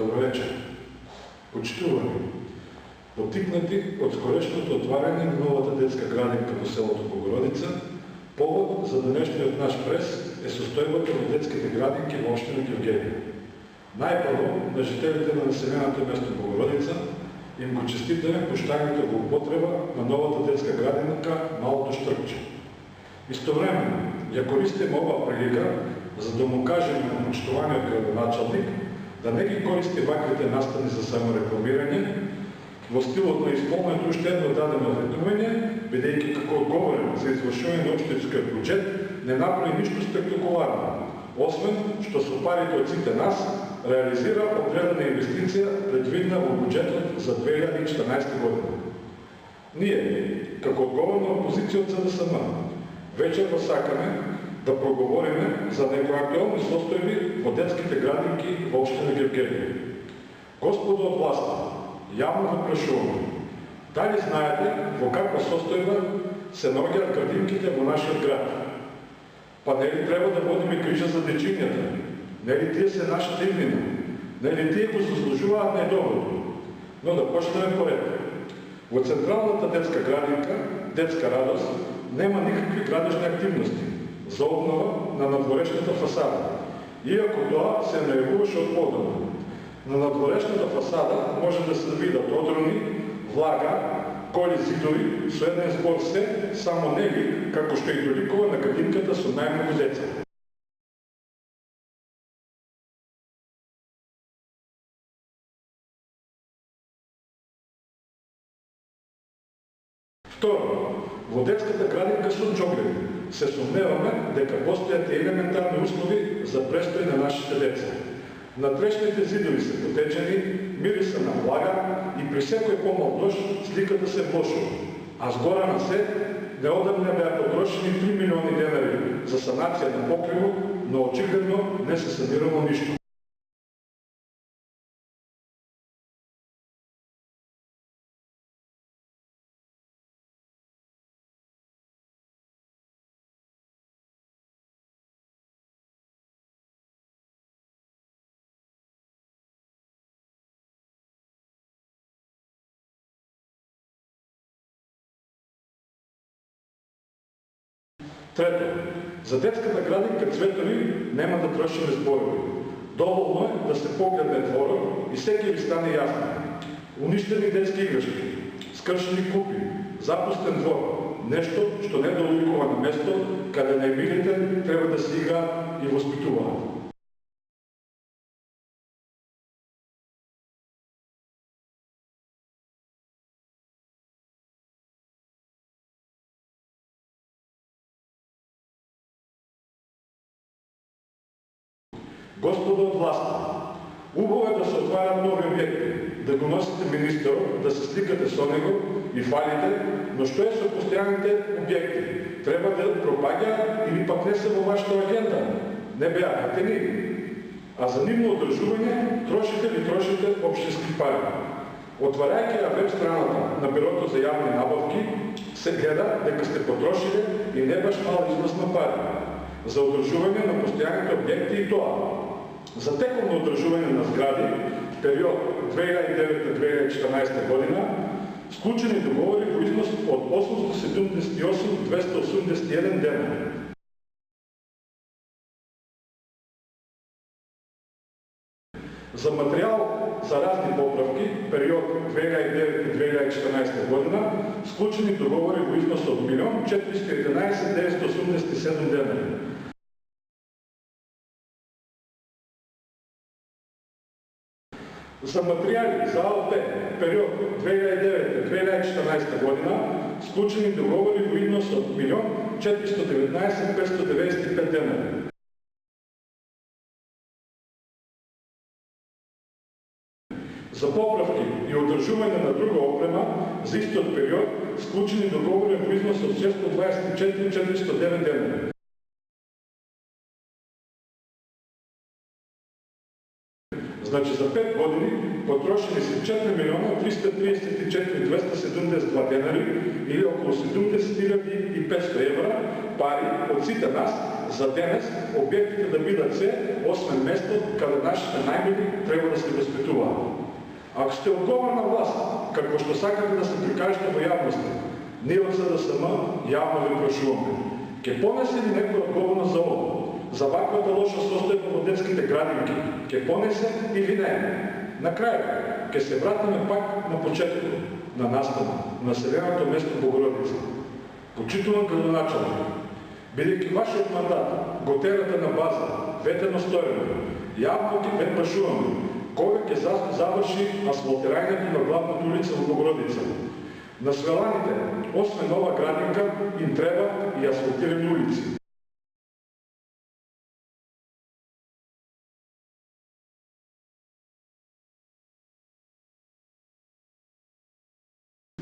Добър вечер. Почитувани, потикнати от скорешното отваряне на новата детска градинка по селото Богородица, повод за днешният наш прес е състоянието на детските градинки в община Гевгелия. Най-първо на жителите на населеното место Богородица им го честитаме пощайната го употреба на новата детска градинка Малото Штръкче. Истовременно, я користим ова прилика, за да му кажем на почитуваният градоначалник да не ги користи ваквите настани за саморекламиране, во стилот на изпълнението още едно дадено ветрување, бидејќи како одговорен за извършување на општинскиот бюджет, не направи ништо спектакуларно, освен што со парите од сите нас реализира определена инвестиција предвидена во бюджетот за 2014 година. Ние, како одговорна опозиција од СДСМ, вечерва сакаме да проговориме за некои актуелни состојби во детските градинки во општина Гевгелија. Господо од власта, јавно го прашуваме, дали знаете во каква состојба се наоѓаат градинките во нашиот град? Па нели треба да водиме грижа за дечињата? Нели тие се нашата иднина? Нели тие го заслужуваат најдоброто? Но да почнеме поред. Во централната детска градинка, Детска радост, нема никакви градежни активности за обнова на надворешната фасада, иако тоа се најавуваше од подобно. На надворешната фасада може да се видат одрони, влага, коли зидови, со еден збор се, само нели, како што и доликува на градинката со најмногу деца. Второ, во детската градинка со джоглеви се сумневаме дека постојат елементарни услови за престој на нашите деца. Натрешните зидови се потечени, мириса на влага и при секој помал дожд сликата се влошува. А згора на се, неодамна беа потрошени 3 милиони денари за санација на покривот, но очигледно не се санирало ништо. Трето, за детската градинка цветови нема да трошиме зборови. Доволно е да се погледне дворот и всеки ви стане јасно. Уништени детски играчки, скршени купи, запустен двор, нешто што не доликува на место каде најмилите треба да се играат и воспитуваат. Господо од власта, убаво е да се отварят нови објекти, да го носите министерот, да се сликате со него и фалите, но што е со постојаните објекти? Треба да пропаѓаат или пак не се во вашата агенда? Не беа ни. А за нивно одржување трошите општински пари. Отварајќи ја веб страната на Бюрото за јавни набавки, се гледа дека сте потрошиле и не баш мал износ на пари за одржување на постојаните објекти и тоа. За тековно одржување на згради, период 2009-2014 година, склучени договори во износ од 878-281 дена. За материјал за разни поправки, период 2009-2014 година, склучени договори во износ од 1 411 987 дена. За материјали за АОП, период 2009-2014 година, склучени договори во износ од 1 419 595 дена. За поправки и одржување на друга опрема за истиот период, склучени договори во износ од 624 409 дена. Значи за 5 години потрошени са 4 милиона 334 272 денари или около 70.500 евра пари од сите нас за денес објектите да бидат се освен место каде нашите најмили треба да се воспитуваат. Ако сте одговорна власт, како што сакате да се прикажете во јавноста, ние од СДСМ јавно ви прашуваме. Ке понесе ли некој одговорност за ово? За ваквата лоша состојба во детските градинки? Ке понесе или не? На крај, ке се вратиме пак на почетокот на настана, на населеното место Богородица. Почитуван градоначалник, бидејќи вашиот мандат го терате на база ветено сторено, јавно ќе ве прашуваме кога ќе заврши асфалтирањето на главната улица во Богородица. На свеланите, освен нова градинка, им треба и асфалтирани улици.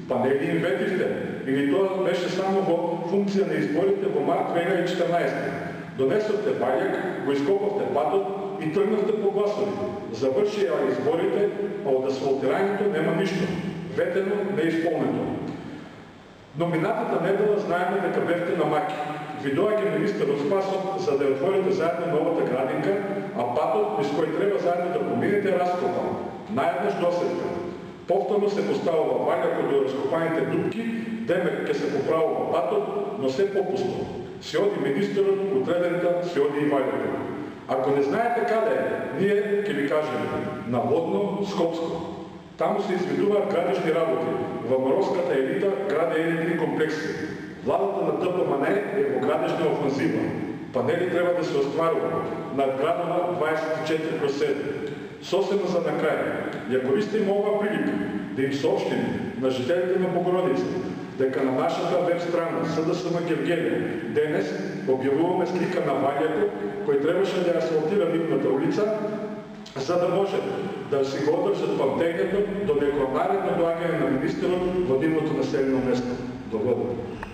Па не ги инветивте, или тоа беше само во функција на изборите во март 2014. Донесовте бајак, го ископовте патот и тргнавте по гласови. Завршија изборите, а од асфалтирањето нема ништо. Ветено, неисполнето. Но минатата недела знаеме дека бевте на маки. Ви доаѓа министерот Спасов за да ја отворите заедно новата градинка, а патот низ кој треба заедно да поминете раскопан. Наеднаш досетка. Повторно се поставува вајакот до раскопаните дупки, демек ке се поправува патот, но се попусто. Се оди министерот, утредента, се оди и вајакот. Ако не знаете каде е, ние ќе ви кажеме. На Водно, Скопско. Таму се изведуваат градежни работи. Во моровската елита граде елитни комплекси. Владата на ДПМН е во градежна офанзива. Панели треба да се остварува. Надградова 24/7. Сосема за на крај, ја користим оваа прилика да им сообщиме на жителите на Богородица дека на нашата веб страна СДСМ Гевгелија денес објавуваме слика на вајакот кој требаше да ја асфалтира нивната улица, за да може да си го одржат памтењето до некој наредно доаѓање на министерот во нивното населено место. Благодарам.